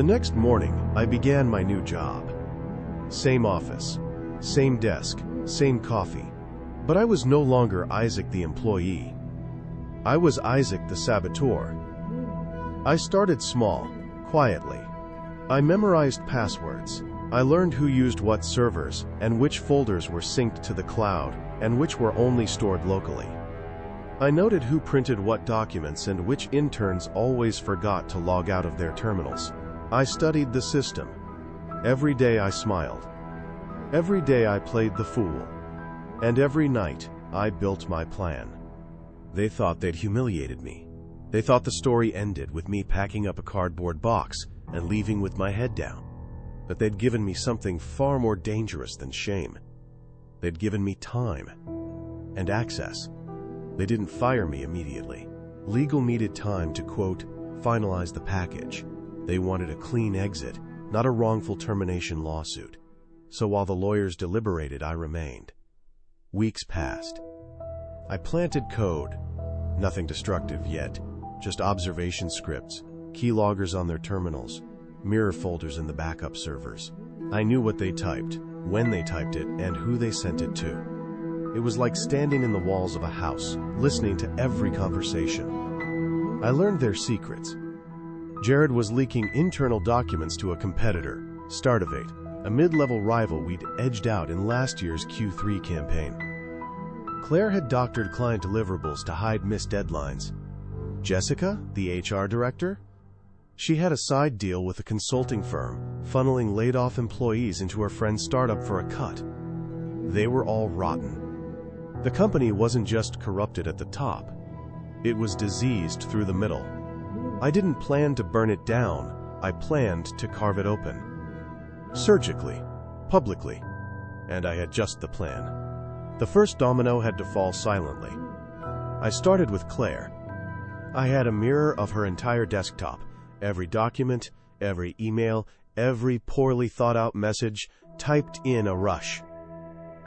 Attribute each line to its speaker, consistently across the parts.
Speaker 1: next morning, I began my new job. Same office, same desk, same coffee. But I was no longer Isaac the employee. I was Isaac the saboteur. I started small, quietly. I memorized passwords. I learned who used what servers, and which folders were synced to the cloud, and which were only stored locally. I noted who printed what documents and which interns always forgot to log out of their terminals. I studied the system. Every day I smiled. Every day I played the fool. And every night, I built my plan. They thought they'd humiliated me. They thought the story ended with me packing up a cardboard box and leaving with my head down. But they'd given me something far more dangerous than shame. They'd given me time and access. They didn't fire me immediately. Legal needed time to, quote, finalize the package. They wanted a clean exit, not a wrongful termination lawsuit. So while the lawyers deliberated, I remained. Weeks passed. I planted code. Nothing destructive yet, just observation scripts, keyloggers on their terminals, mirror folders in the backup servers. I knew what they typed, when they typed it, and who they sent it to. It was like standing in the walls of a house, listening to every conversation. I learned their secrets. Jared was leaking internal documents to a competitor, Startivate, a mid-level rival we'd edged out in last year's Q3 campaign. Claire had doctored client deliverables to hide missed deadlines. Jessica, the HR director? She had a side deal with a consulting firm, funneling laid-off employees into her friend's startup for a cut. They were all rotten. The company wasn't just corrupted at the top. It was diseased through the middle. I didn't plan to burn it down. I planned to carve it open. Surgically, publicly. And I had just the plan. The first domino had to fall silently. I started with Claire. I had a mirror of her entire desktop. Every document, every email, every poorly thought-out message typed in a rush.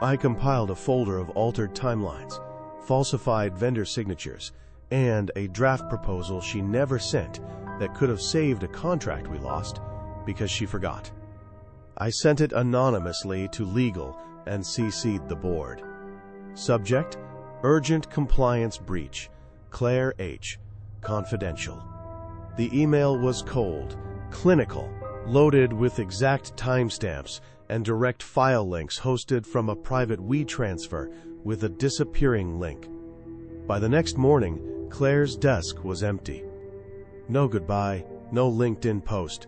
Speaker 1: I compiled a folder of altered timelines, falsified vendor signatures, and a draft proposal she never sent that could have saved a contract we lost because she forgot. I sent it anonymously to legal and CC'd the board. Subject: Urgent Compliance Breach, Claire H. Confidential. The email was cold, clinical, loaded with exact timestamps and direct file links hosted from a private WeTransfer with a disappearing link. By the next morning, Claire's desk was empty. No goodbye, no LinkedIn post,